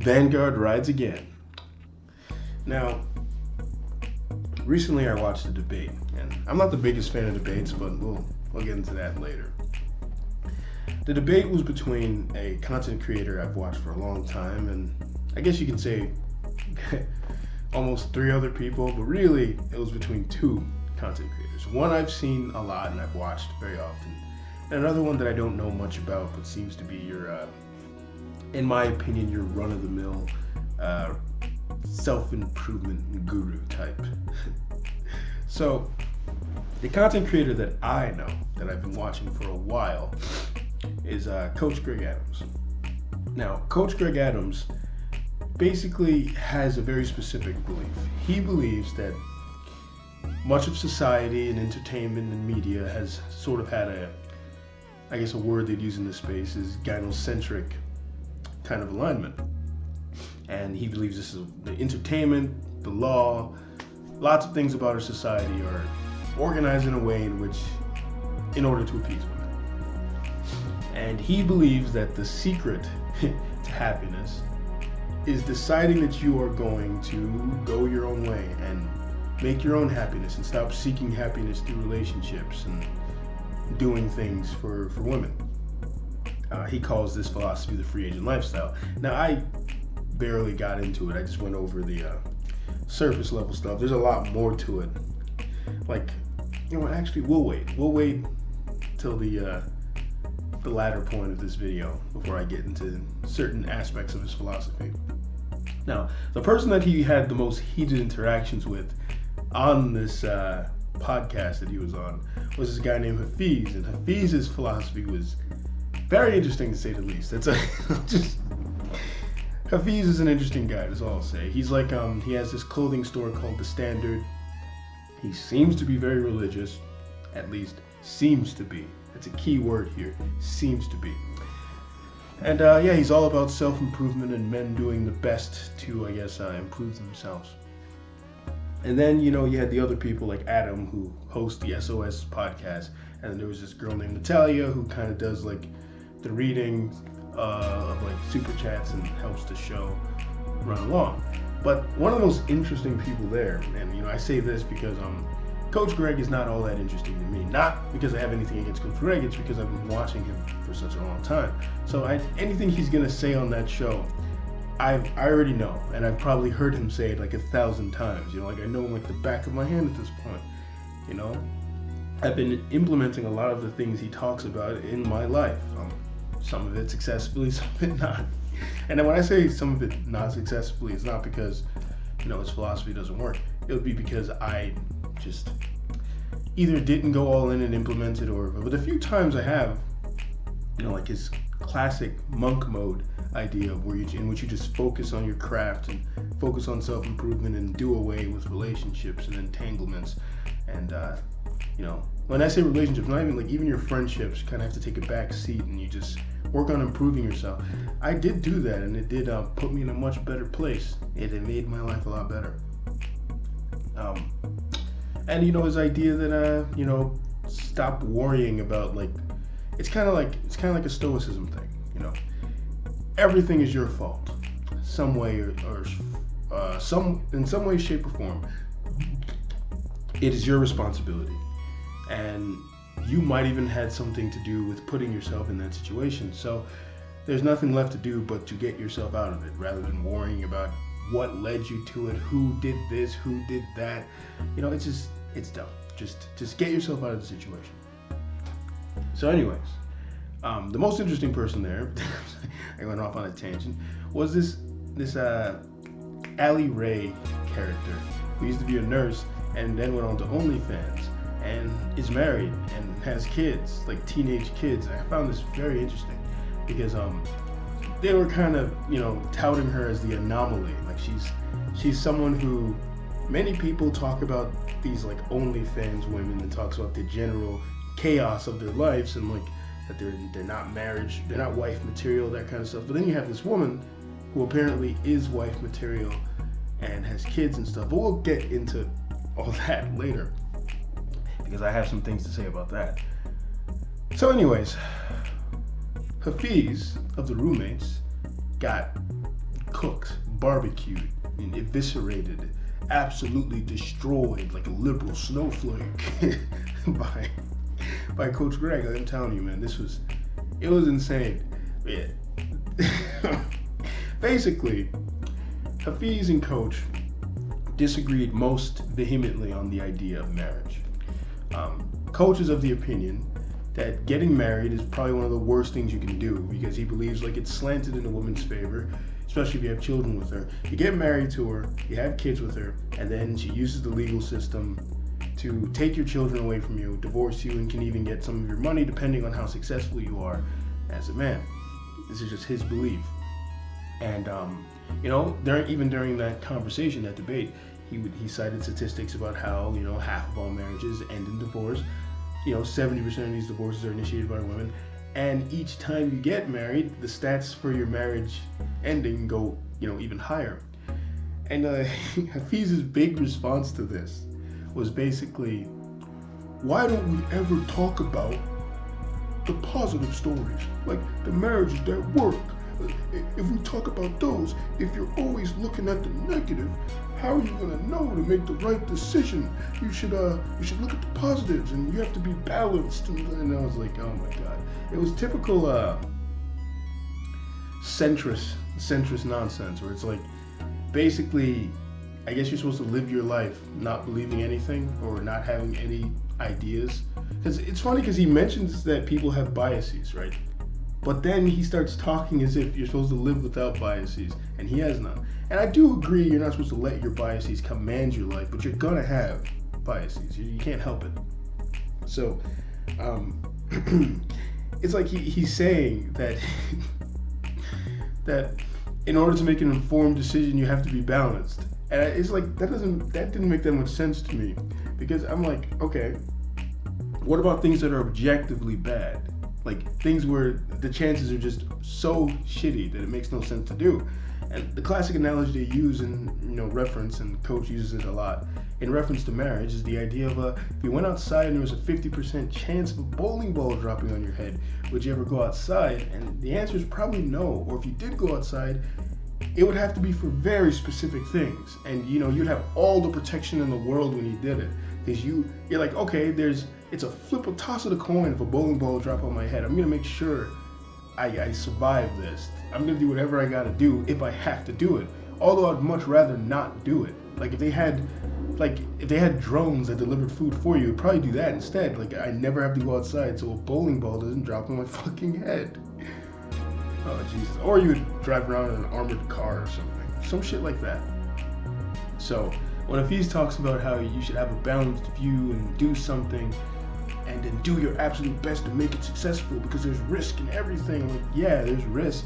Vanguard rides again. Now, recently I watched a debate, and I'm not the biggest fan of debates, but we'll get into that later. The debate was between a content creator I've watched for a long time, and I guess you can say almost three other people, but really it was between two content creators. One I've seen a lot and I've watched very often, and another one that I don't know much about, but seems to be your, in my opinion, your run-of-the-mill self-improvement guru type. So, the content creator that I know, that I've been watching for a while, is Coach Greg Adams. Now, Coach Greg Adams basically has a very specific belief. He believes that much of society and entertainment and media has sort of had a word they'd use in this space is gynocentric kind of alignment. And he believes this is the entertainment, the law, lots of things about our society are organized in a way in order to appease women. And he believes that the secret to happiness is deciding that you are going to go your own way and make your own happiness and stop seeking happiness through relationships and doing things for women. He calls this philosophy the free agent lifestyle. Now, I barely got into it. I just went over the surface level stuff. There's a lot more to it. Like, actually, we'll wait. We'll wait till the latter point of this video before I get into certain aspects of his philosophy. Now, the person that he had the most heated interactions with on this podcast that he was on was this guy named Hafeez, and Hafeez's philosophy was very interesting to say the least. Hafeez is an interesting guy, that's all I'll say. He's like, he has this clothing store called The Standard. He seems to be very religious, at least seems to be. That's a key word here, seems to be. And he's all about self-improvement and men doing the best to, improve themselves. And then, you had the other people like Adam who host the SOS podcast, and then there was this girl named Natalia who kind of does like the reading of like super chats and helps the show run along. But one of the most interesting people there, and I say this because Coach Greg is not all that interesting to me. Not because I have anything against Coach Greg, it's because I've been watching him for such a long time. So anything he's gonna say on that show, I already know, and I've probably heard him say it like 1,000 times. I know him like the back of my hand at this point. I've been implementing a lot of the things he talks about in my life. Some of it successfully, some of it not. And then when I say some of it not successfully, it's not because his philosophy doesn't work. It would be because I just either didn't go all in and implement it, but the few times I have, like his classic monk mode idea of in which you just focus on your craft and focus on self-improvement and do away with relationships and entanglements. And when I say relationships, not even your friendships kind of have to take a back seat and you just work on improving yourself. I did do that, and it did put me in a much better place. It made my life a lot better. And his idea that stop worrying about it's kind of like a stoicism thing. Everything is your fault, some way or in some way, shape, or form. It is your responsibility, and you might even had something to do with putting yourself in that situation. So there's nothing left to do but to get yourself out of it, rather than worrying about what led you to it, who did this, who did that. It's dumb. Just get yourself out of the situation. So anyways, the most interesting person there, I went off on a tangent, was this Allie Ray character who used to be a nurse and then went on to OnlyFans and is married and has kids, like teenage kids. And I found this very interesting because they were kind of touting her as the anomaly. Like she's someone who many people talk about, these like OnlyFans women, and talks about the general chaos of their lives and like that they're not marriage, they're not wife material, that kind of stuff. But then you have this woman who apparently is wife material and has kids and stuff. But we'll get into all that later because I have some things to say about that. So anyways, Hafeez of the Roommates got cooked, barbecued, and eviscerated, absolutely destroyed like a liberal snowflake by Coach Greg. I'm telling you, man, it was insane. Yeah. Basically, Hafeez and Coach disagreed most vehemently on the idea of marriage. Coach is of the opinion that getting married is probably one of the worst things you can do, because he believes like it's slanted in a woman's favor, especially if you have children with her. You get married to her, you have kids with her, and then she uses the legal system to take your children away from you, divorce you, and can even get some of your money depending on how successful you are as a man. This is just his belief. And during that conversation, that debate, he cited statistics about how half of all marriages end in divorce. 70% of these divorces are initiated by women, and each time you get married, the stats for your marriage ending go even higher. And Hafeez's big response to this was basically, why don't we ever talk about the positive stories, like the marriages that work? If we talk about those, if you're always looking at the negative, how are you gonna know to make the right decision? You should look at the positives, and you have to be balanced. And I was like, oh my god, it was typical centrist nonsense, where it's like, basically, I guess you're supposed to live your life not believing anything or not having any ideas. Because it's funny, because he mentions that people have biases, right? But then he starts talking as if you're supposed to live without biases, and he has none. And I do agree you're not supposed to let your biases command your life, but you're gonna have biases. You can't help it. So, it's like he's saying that that in order to make an informed decision, you have to be balanced. And it's like that didn't make that much sense to me, because I'm like, okay, what about things that are objectively bad? Like things where the chances are just so shitty that it makes no sense to do. And the classic analogy they use in reference, and Coach uses it a lot in reference to marriage, is the idea of if you went outside and there was a 50% chance of a bowling ball dropping on your head, would you ever go outside? And the answer is probably no. Or if you did go outside, it would have to be for very specific things, and you'd have all the protection in the world when you did it, because you're like, okay, it's a flip or toss of the coin if a bowling ball drop on my head. I'm gonna make sure I survive this. I'm gonna do whatever I gotta do if I have to do it. Although I'd much rather not do it. Like if they had drones that delivered food for you, I'd probably do that instead. Like I never have to go outside so a bowling ball doesn't drop on my fucking head. Oh Jesus. Or you would drive around in an armored car or something. Some shit like that. So when Hafeez talks about how you should have a balanced view and do something, and then do your absolute best to make it successful because there's risk in everything. I'm like, yeah, there's risk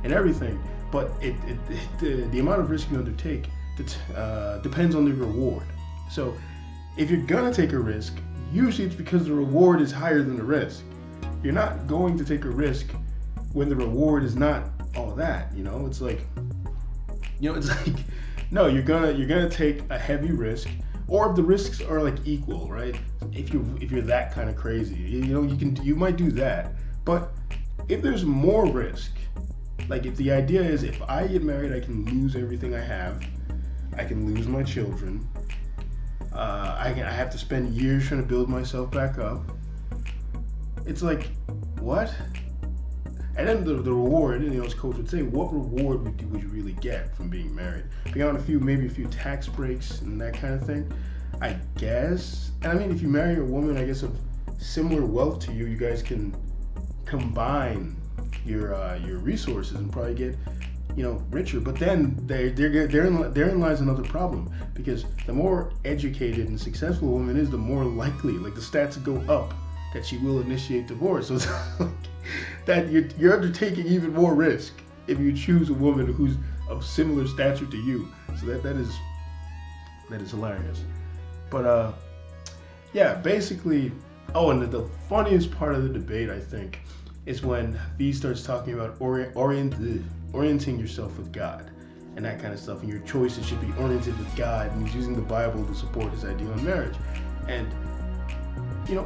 in everything, but the amount of risk you undertake depends on the reward. So if you're gonna take a risk, usually it's because the reward is higher than the risk. You're not going to take a risk when the reward is not all that. It's like, no, you're gonna take a heavy risk. Or if the risks are like equal, right? If you're that kind of crazy, you might do that. But if there's more risk, like if the idea is if I get married, I can lose everything I have, I can lose my children, I have to spend years trying to build myself back up. It's like, what? And then the reward, as Coach would say, what reward would you really get from being married? Beyond maybe a few tax breaks and that kind of thing, I guess. And I mean, if you marry a woman, I guess, of similar wealth to you, you guys can combine your resources and probably get, richer. But then therein lies another problem, because the more educated and successful a woman is, the more likely, like the stats go up, that she will initiate divorce. So it's like that you're undertaking even more risk if you choose a woman who's of similar stature to you. So that is hilarious. But yeah, basically, and the funniest part of the debate, I think, is when Hafeez starts talking about orienting yourself with God and that kind of stuff, and your choices should be oriented with God, and he's using the Bible to support his idea on marriage. And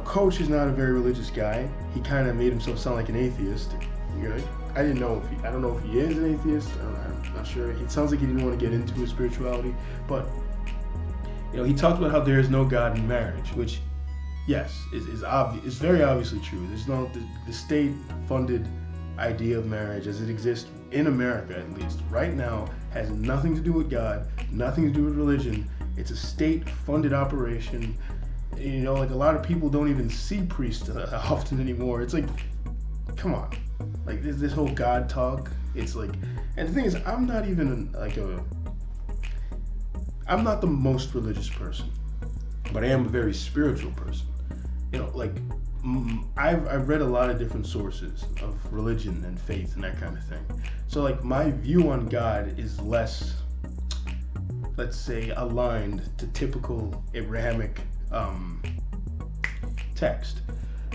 Coach is not a very religious guy. He kind of made himself sound like an atheist, right? I didn't know I don't know if he is an atheist. I'm not sure. It sounds like he didn't want to get into his spirituality, but he talked about how there is no God in marriage, which, yes, is obvious. It's very obviously true. There's no the state-funded idea of marriage as it exists in America, at least right now, has nothing to do with God, nothing to do with religion. It's a state-funded operation. Like a lot of people don't even see priests often anymore. It's like, come on, like this whole God talk. It's like, and the thing is, I'm not even I'm not the most religious person, but I am a very spiritual person. I've read a lot of different sources of religion and faith and that kind of thing. So like my view on God is less, let's say, aligned to typical Abrahamic text.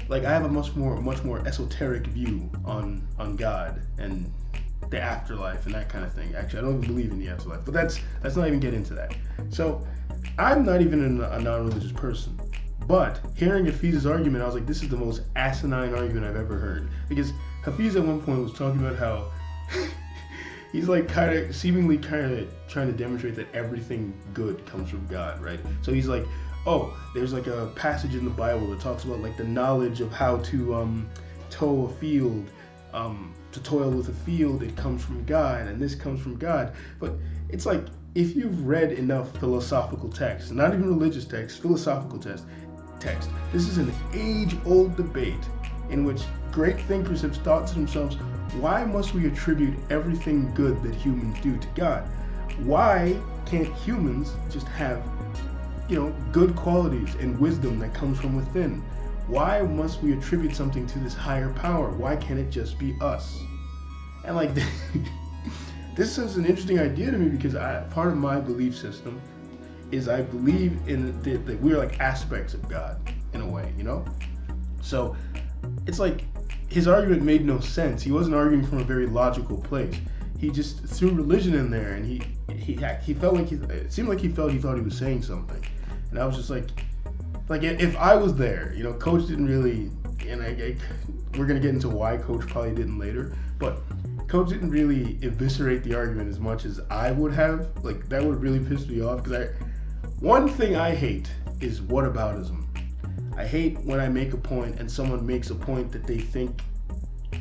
Like I have a much more esoteric view on God and the afterlife and that kind of thing. Actually, I don't even believe in the afterlife, but let's not even get into that. So I'm not even a non-religious person. But hearing Hafeez's argument, I was like, this is the most asinine argument I've ever heard. Because Hafeez at one point was talking about how he's like seemingly trying to demonstrate that everything good comes from God, right? So he's like, oh, there's like a passage in the Bible that talks about like the knowledge of how to tow a field, to toil with a field, it comes from God, and this comes from God. But it's like, if you've read enough philosophical texts, not even religious texts, philosophical text, this is an age-old debate in which great thinkers have thought to themselves, why must we attribute everything good that humans do to God? Why can't humans just have, good qualities and wisdom that comes from within? Why must we attribute something to this higher power? Why can't it just be us? And like, this is an interesting idea to me because part of my belief system is I believe in that we're like aspects of God in a way, So it's like his argument made no sense. He wasn't arguing from a very logical place. He just threw religion in there, and he felt like it seemed like he thought he was saying something, and I was just like if I was there, Coach didn't really, and we're gonna get into why Coach probably didn't later, but Coach didn't really eviscerate the argument as much as I would have. Like that would really piss me off because one thing I hate is whataboutism. I hate when I make a point and someone makes a point that they think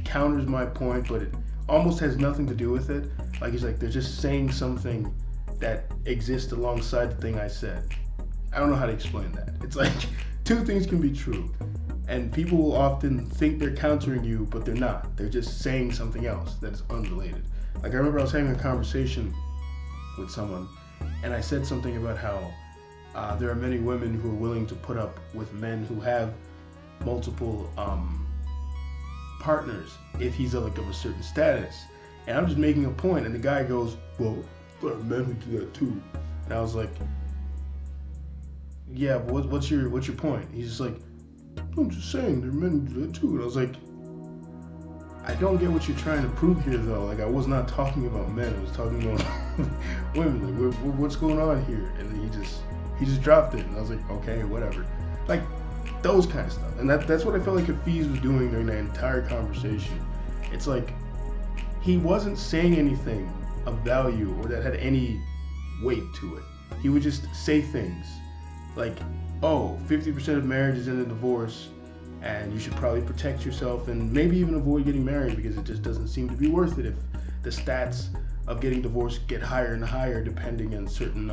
counters my point, but it almost has nothing to do with it. Like it's like they're just saying something that exists alongside the thing I said. I don't know how to explain that. It's like two things can be true, and people will often think they're countering you, but they're not. They're just saying something else that is unrelated. Like I remember I was having a conversation with someone, and I said something about how there are many women who are willing to put up with men who have multiple partners if he's of a certain status. And I'm just making a point, and the guy goes, well, there are men who do that too. And I was like, yeah, but what's your point? He's just like, I'm just saying there are men who do that too. And I was like, I don't get what you're trying to prove here though. Like I was not talking about men, I was talking about women. Like what's going on here? And then he just dropped it, and I was like, okay, whatever. Like those kind of stuff. And that's what I felt like Hafeez was doing during that entire conversation. It's like he wasn't saying anything of value or that had any weight to it. He would just say things like, oh, 50% of marriages end in divorce, and you should probably protect yourself and maybe even avoid getting married because it just doesn't seem to be worth it if the stats of getting divorced get higher and higher depending on certain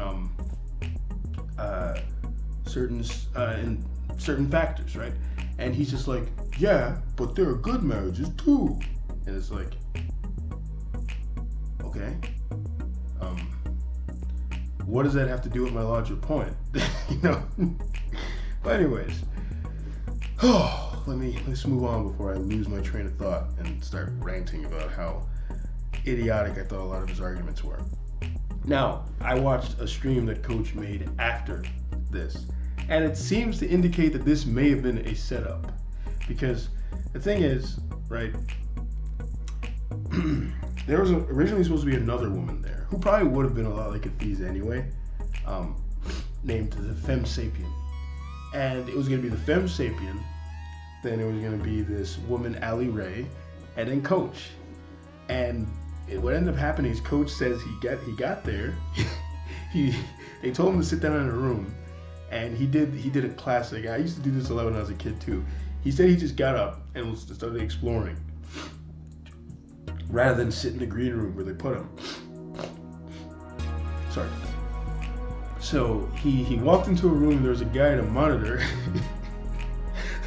factors, right? And he's just like, yeah, but there are good marriages too. And it's like, okay, what does that have to do with my larger point? But anyways, let's move on before I lose my train of thought and start ranting about how idiotic I thought a lot of his arguments were. Now, I watched a stream that Coach made after this, and it seems to indicate that this may have been a setup, because the thing is, right, there was originally supposed to be another woman there who probably would have been a lot like Hafeez anyway, named the Femme Sapien, and it was going to be the Femme Sapien, then it was going to be this woman, Allie Ray, and then Coach. And what ended up happening is coach says he got there. They told him to sit down in a room, and he did a classic. I used to do this a lot when I was a kid too. He said he just got up and started exploring, rather than sit in the green room where they put him. Sorry. So he walked into a room. There was a guy at a monitor.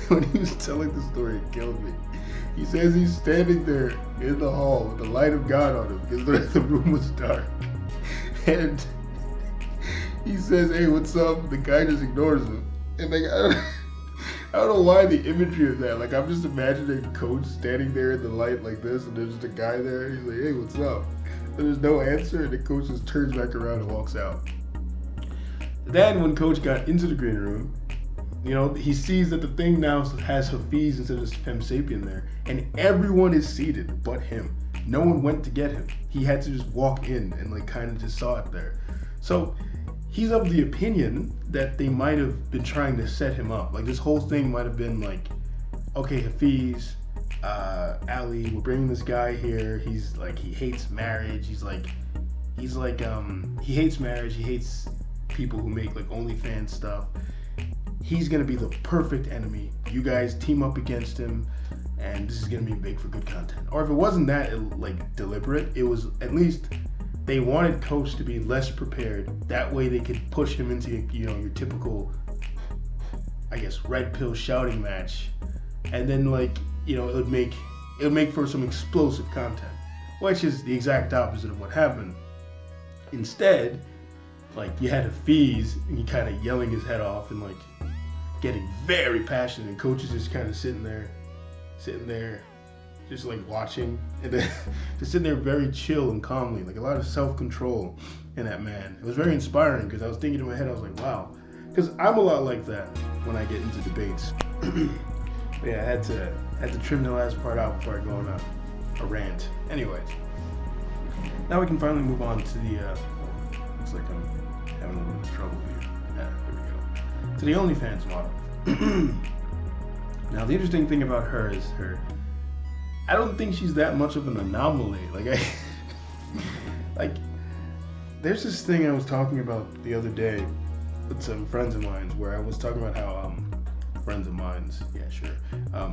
When he was telling the story, it killed me. He says he's standing there in the hall with the light of God on him because the room was dark. And he says, "Hey, what's up?" The guy just ignores him. And like, I don't know why the imagery of that. Like, I'm just imagining coach standing there in the light like this, and there's just a guy there. And he's like, "Hey, what's up?" And there's no answer, and the coach just turns back around and walks out. Then when coach got into the green room, he sees that the thing now has Hafeez instead of Femme Sapien there, and everyone is seated but him. No one went to get him. He had to just walk in and like kind of just saw it there. So he's of the opinion that they might have been trying to set him up. Like this whole thing might have been like, okay, Hafeez, Ali, we're bringing this guy here. He's like, he hates marriage. He hates marriage. He hates people who make like OnlyFans stuff. He's gonna be the perfect enemy. You guys team up against him, and this is gonna be big for good content. Or if it wasn't that like deliberate, it was at least they wanted coach to be less prepared. That way they could push him into your typical, I guess, red pill shouting match, and then it would make for some explosive content, which is the exact opposite of what happened. Instead, you had Hafeez and he kind of yelling his head off and getting very passionate, and coach is just kind of sitting there, just watching, and then just sitting there very chill and calmly, a lot of self-control in that man. It was very inspiring because I was thinking in my head, I was like, wow, because I'm a lot like that when I get into debates. But yeah, I had to trim the last part out before I go on a rant. Anyways, now we can finally move on to the looks like I'm having a little bit of trouble here. Yeah, there we go. To the OnlyFans model. Now, the interesting thing about her is I don't think she's that much of an anomaly. There's this thing I was talking about the other day with some friends of mine, where I was talking about how friends of mine's, yeah, sure. I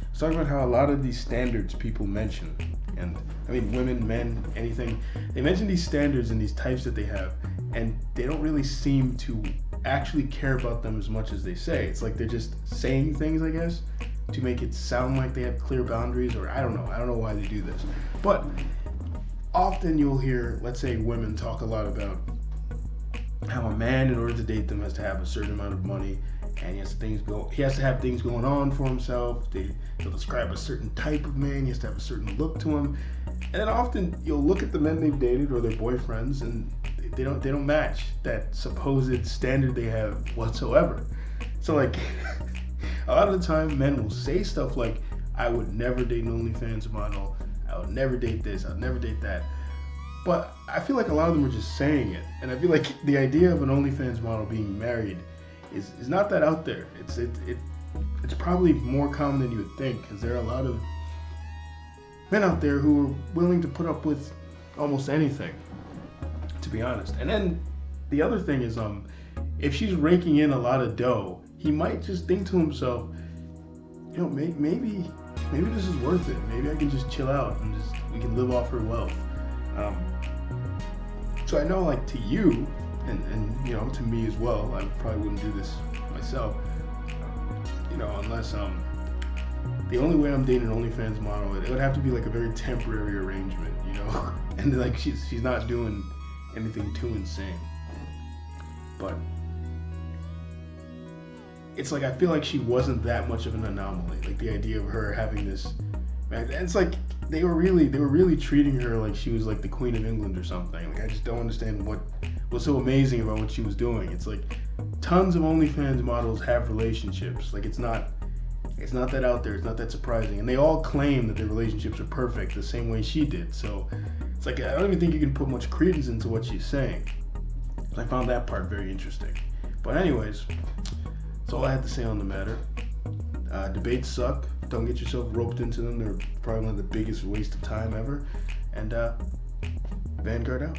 was talking about how a lot of these standards people mention, and I mean women, men, anything, they mention these standards and these types that they have, and they don't really seem to actually care about them as much as they say. It's like they're just saying things, I guess, to make it sound like they have clear boundaries, or I don't know why they do this. But often you'll hear, let's say, women talk a lot about how a man, in order to date them, has to have a certain amount of money, and he has to have things going on for himself. They'll describe a certain type of man. He has to have a certain look to him. And then often you'll look at the men they've dated or their boyfriends, and they don't match that supposed standard they have whatsoever. So a lot of the time men will say stuff like, I would never date an OnlyFans model, I would never date this, I would never date that. But I feel like a lot of them are just saying it. And I feel like the idea of an OnlyFans model being married is not that out there. It's probably more common than you would think, because there are a lot of men out there who are willing to put up with almost anything, to be honest. And then the other thing is, if she's raking in a lot of dough, he might just think to himself, maybe this is worth it. Maybe I can just chill out and we can live off her wealth. So I know, to you, and to me as well, I probably wouldn't do this myself, unless the only way I'm dating an OnlyFans model, it would have to be a very temporary arrangement, and she's not doing anything too insane. But it's I feel like she wasn't that much of an anomaly. The idea of her having this, man, it's they were really treating her like she was the Queen of England or something. I just don't understand what was so amazing about what she was doing. It's tons of OnlyFans models have relationships. It's not that out there. It's not that surprising. And they all claim that their relationships are perfect the same way she did. So it's I don't even think you can put much credence into what she's saying. I found that part very interesting. But anyways, that's all I had to say on the matter. Debates suck. Don't get yourself roped into them. They're probably one of the biggest waste of time ever. And Vanguard out.